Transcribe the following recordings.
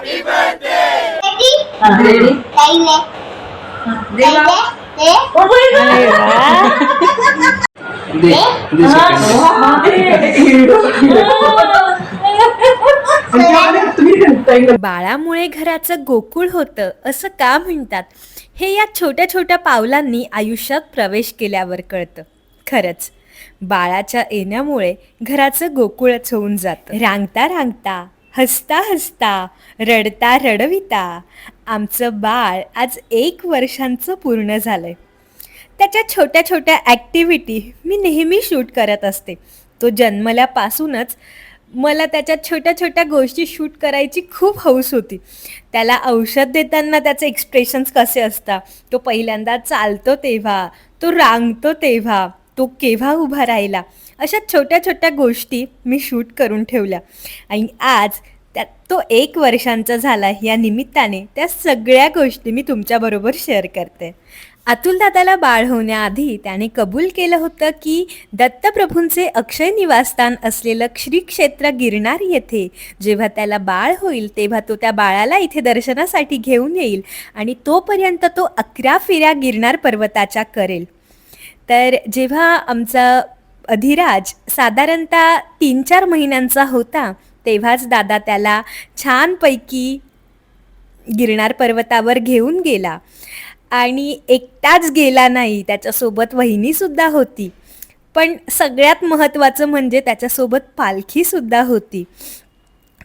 Ready बाळामुळे घराचं गोकुळ होतं असं का म्हणतात हे या छोट्या छोट्या पावलांनी आयुष्यात प्रवेश केल्यावर कळतं. खरंच बाळाच्या येण्यामुळे घराचं गोकुळच होऊन जातं. रांगता रांगता, हसता हसता, रडता रडविता आमचं बाळ आज 1 वर्षांचं पूर्ण झालंय. त्याच्या छोट्या छोट्या ॲक्टिव्हिटी मी नेहमी शूट करत असते. तो जन्मल्यापासूनच मला त्याच्या छोट्या छोट्या गोष्टी शूट करायची खूप हौस होती. त्याला औषध देताना त्याचे एक्सप्रेशन्स कसे असतात, तो पहिल्यांदा चालतो तेव्हा, तो रांगतो तेव्हा, तो केव्हा उभा राहिला, अशा छोट्या छोट्या गोष्टी मी शूट करून ठेवल्या. आणि आज तो 1 वर्षांचा झाला या निमित्ताने त्या सगळ्या गोष्टी मी तुमच्याबरोबर शेअर करते. अतुल दादाला बाळ होण्याआधी त्याने कबूल केलं होतं की दत्तप्रभूंचे अक्षय निवासस्थान असलेलं श्री क्षेत्र गिरनार येथे जेव्हा त्याला बाळ होईल तेव्हा तो त्या बाळाला इथे दर्शनासाठी घेऊन येईल आणि तोपर्यंत तो 11 फेऱ्या गिरनार पर्वताच्या करेल. तर जेव्हा आमचा अधिराज साधारणतः 3-4 महिन्यांचा होता तेव्हाच दादा त्याला छानपैकी गिरनार पर्वतावर घेऊन गेला. आणि एकटाच गेला नाही, त्याच्यासोबत वहिनीसुद्धा होती. पण सगळ्यात महत्त्वाचं म्हणजे त्याच्यासोबत पालखीसुद्धा होती.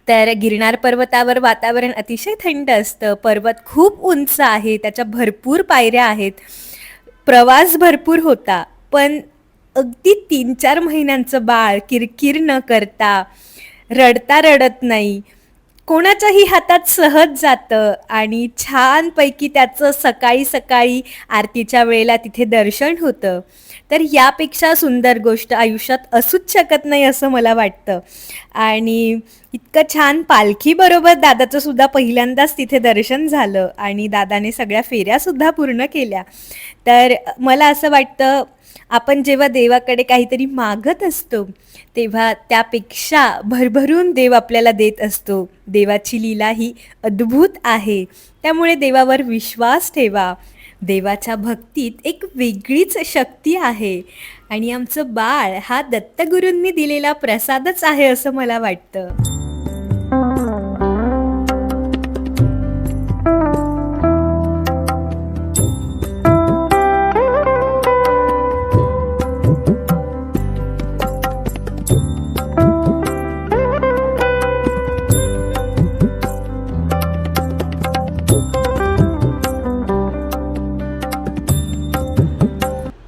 तर गिरनार पर्वतावर वातावरण अतिशय थंड असतं. पर्वत खूप उंच आहे, त्याच्या भरपूर पायऱ्या आहेत, प्रवास भरपूर होता. पण अगदी 3-4 महिन्यांचं बाळ किरकिर न करता, रडता रडत नाही, कोणाच्याही हातात सहज जातं आणि छानपैकी त्याचं सकाळी सकाळी आरतीच्या वेळेला तिथे दर्शन होतं. तर यापेक्षा सुंदर गोष्ट आयुष्यात असूच शकत नाही असं मला वाटतं. आणि इतकं छान पालखीबरोबर दादाचं सुद्धा पहिल्यांदाच तिथे दर्शन झालं आणि दादाने सगळ्या फेऱ्यासुद्धा पूर्ण केल्या. तर मला असं वाटतं आपण जेव्हा देवाकडे काहीतरी मागत असतो तेव्हा त्यापेक्षा भरभरून देव आपल्याला देत असतो. देवाची लीला ही अद्भुत आहे, त्यामुळे देवावर विश्वास ठेवा. देवाच्या भक्तीत एक वेगळीच शक्ती आहे आणि आमचं बाळ हा दत्तगुरूंनी दिलेला प्रसादच आहे असं मला वाटतं.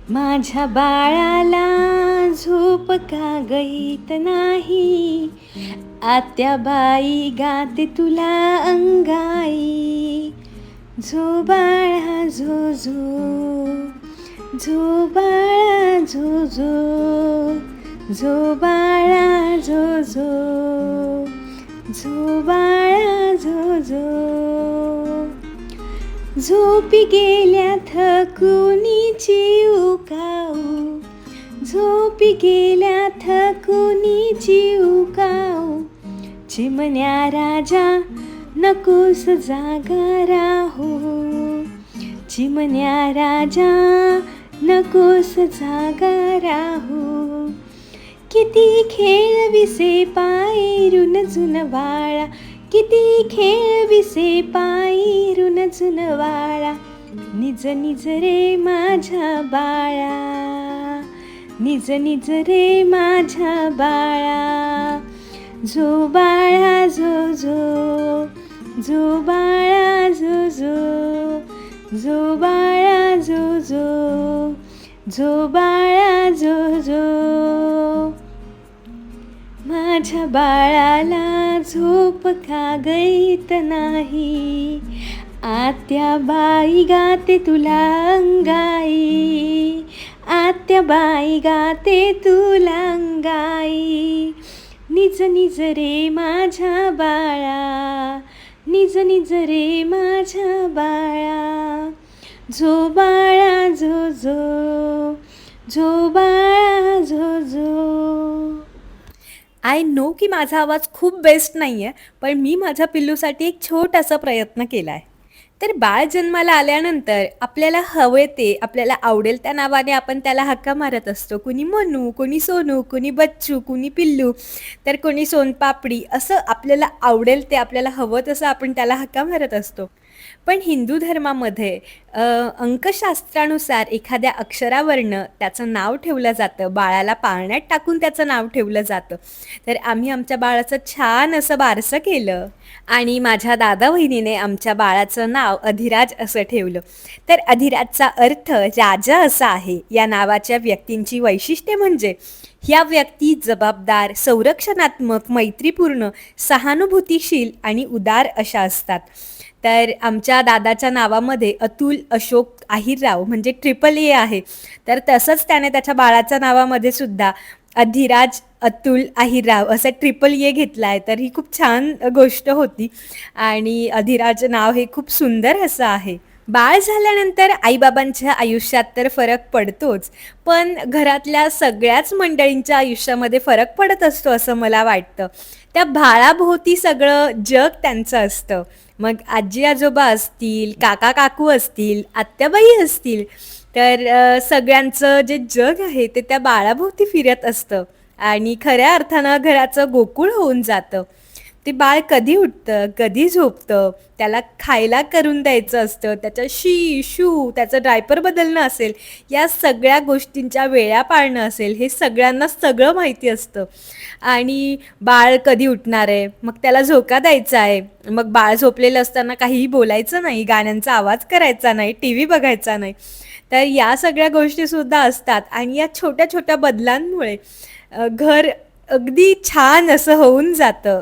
माझ्या बाळाला झोप का गईत नाही, आत्याबाई गाते तुला अंगाई. झो बाळा झो झो, झो बाळा झो झो, झो बाळा झो झो, झो बाळा झो झो. झोपी गेल्या थकुनी चिवकाऊ, झोपी गेल्या थकुनी चिवकाऊ. चिमण्या राजा नकोस जागा राहू, चिमण्या राजा नकोस जागा राहू. किती खेळविसे पायी रुणझुन बाळा, किती खेळविसे पायी रुणझुन वाळा. निज निज रे माझ्या बाळा, निज निज रे माझ्या बाळा. झो बाळा झो झो, झो बाळा झो झो, झो बाळा झो झो, झो बाळा झो झो. माझ्या बाळाला झोप का गईत नाही, आत्याबाई गाते तुला अंगाई, आत्याबाई गाते तुला अंगाई. निज निज रे माझ्या बाळा, निज निज रे माझ्या बाळा. झो बाळा झो झो, झो बाळा झो झो. आय नो की माझा आवाज खूप बेस्ट नाही आहे, पण मी माझ्या पिल्लूसाठी एक छोटासा प्रयत्न केला आहे. तर बाळ जन्माला आल्यानंतर आपल्याला हवे ते, आपल्याला आवडेल त्या नावाने आपण त्याला हाका मारत असतो. कुणी मनू, कुणी सोनू, कुणी बच्चू, कुणी पिल्लू, तर कोणी सोनपापडी, असं आपल्याला आवडेल ते, आपल्याला हवं तसं आपण त्याला हाका मारत असतो. पण हिंदू धर्मामध्ये अंकशास्त्रानुसार एखाद्या अक्षरावरनं त्याचं नाव ठेवलं जातं. बाळाला पाळण्यात टाकून त्याचं नाव ठेवलं जातं. तर आम्ही आमच्या बाळाचं छान असं बारसं केलं आणि माझ्या दादा-वहिनीने आमच्या बाळाचं नाव अधिराज असं ठेवलं. तर अधिराजचा अर्थ राजा असा आहे. या नावाच्या व्यक्तींची वैशिष्ट्ये म्हणजे ह्या व्यक्ती जबाबदार, संरक्षणात्मक, मैत्रीपूर्ण, सहानुभूतीशील आणि उदार अशा असतात. तर आमच्या दादाच्या नावामध्ये अतुल अशोक आहिरराव म्हणजे ट्रिपल ए आहे. तर तसंच त्याने त्याच्या बाळाच्या नावामध्ये सुद्धा अधिराज अतुल आहिरराव असं ट्रिपल ए घेतला आहे. तर ही खूप छान गोष्ट होती आणि अधिराज नाव हे खूप सुंदर असं आहे. बाळ झाल्यानंतर आईबाबांच्या आयुष्यात तर फरक पडतोच, पण घरातल्या सगळ्याच मंडळींच्या आयुष्यामध्ये फरक पडत असतो असं मला वाटतं. त्या बाळाभोवती सगळं जग त्यांचं असतं. मग आजी आजोबा असतील, काका काकू असतील, आत्याबाई असतील, तर सगळ्यांचं जे जग आहे ते त्या बाळाभोवती फिरत असतं आणि खऱ्या अर्थानं घराचं गोकुळ होऊन जातं. ते बाळ कधी उठतं, कधी झोपतं, त्याला खायला करून द्यायचं असतं, त्याच्या शी, शू, त्याचं डायपर बदलणं असेल, या सगळ्या गोष्टींच्या वेळा पाळणं असेल, हे सगळ्यांना सगळं माहिती असतं. आणि बाळ कधी उठणार आहे, मग त्याला झोका द्यायचा आहे, मग बाळ झोपलेलं असताना काहीही बोलायचं नाही, गाण्यांचा आवाज करायचा नाही, टी व्ही बघायचा नाही. तर या सगळ्या गोष्टीसुद्धा असतात आणि या छोट्या छोट्या बदलांमुळे घर अगदी छान असं होऊन जातं.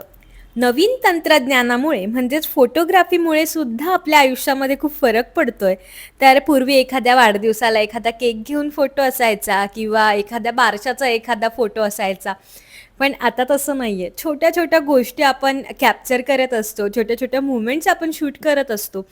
नवीन तंत्रज्ञानामुळे म्हणजेच फोटोग्राफीमुळे सुद्धा आपल्या आयुष्यामध्ये खूप फरक पडतोय. तर पूर्वी एखाद्या वाढदिवसाला एखादा केक घेऊन फोटो असायचा किंवा एखाद्या बारशाचा एखादा फोटो असायचा. पण आता तसं नाही आहे. छोट्या-छोट्या गोष्टी आपण कॅप्चर करत असतो, छोट्या-छोट्या मुमेंट्स आपण शूट करत असतो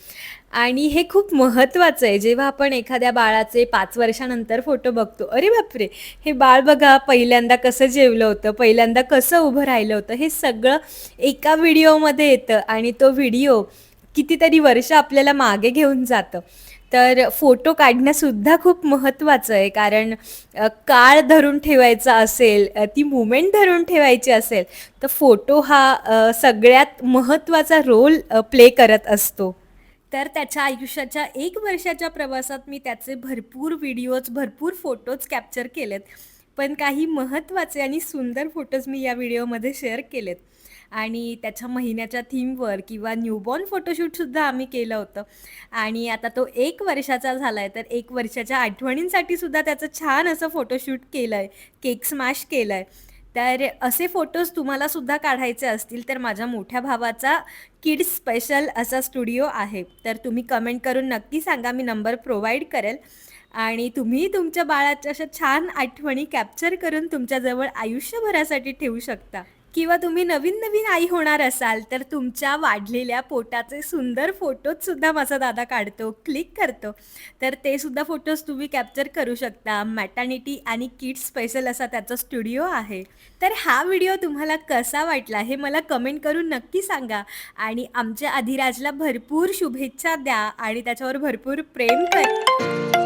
आणि हे खूप महत्त्वाचं आहे. जेव्हा आपण एखाद्या बाळाचे 5 वर्षानंतर फोटो बघतो, अरे बापरे! हे बाळ बघा पहिल्यांदा कसं जेवलं होतं, पहिल्यांदा कसं उभं राहिलं होतं, हे सगळं एका व्हिडिओमध्ये येतं आणि तो व्हिडिओ कितीतरी वर्ष आपल्याला मागे घेऊन जातं. तर फोटो काढणंसुद्धा खूप महत्त्वाचं आहे कारण काळ धरून ठेवायचा असेल, ती मुमेंट धरून ठेवायची असेल, तर फोटो हा सगळ्यात महत्त्वाचा रोल प्ले करत असतो. तर त्याच्या आयुष्याच्या 1 वर्षाच्या प्रवासात मी त्याचे भरपूर व्हिडिओज, भरपूर फोटोज कॅप्चर केलेत. पण काही महत्त्वाचे आणि सुंदर फोटोज मी या व्हिडिओमध्ये शेअर केलेत. आणि त्याच्या महिन्याच्या थीमवर किंवा न्यूबॉर्न फोटोशूटसुद्धा आम्ही केलं होतं. आणि आता तो 1 वर्षाचा झाला आहे, तर 1 वर्षाच्या आठवणींसाठी सुद्धा त्याचं छान असं फोटोशूट केलं आहे, केक स्मॅश केलं आहे. तर असे फोटोज तुम्हाला सुद्धा काढायचे असतील, तर माझ्या मोठ्या भावाचा किड्स स्पेशल असा स्टुडिओ आहे. तर तुम्ही कमेंट करून नक्की सांगा, मी नंबर प्रोव्हाईड करेल आणि तुम्ही तुमच्या बाळाच्या अशा छान आठवणी कॅप्चर करून तुमच्याजवळ आयुष्यभरासाठी ठेवू शकता. किंवा तुम्ही नवीन-नवीन आई होणार असाल, तर तुमच्या वाढलेल्या पोटाचे सुंदर फोटोजसुद्धा माझा दादा काढतो, क्लिक करतो. तर ते सुद्धा फोटोज तुम्ही कॅप्चर करू शकता. मॅटर्निटी आणि किड्स स्पेशल असा त्याचा स्टुडिओ आहे. तर हा व्हिडिओ तुम्हाला कसा वाटला हे मला कमेंट करून नक्की सांगा आणि आमच्या अधिराजला भरपूर शुभेच्छा द्या आणि त्याच्यावर भरपूर प्रेम करा.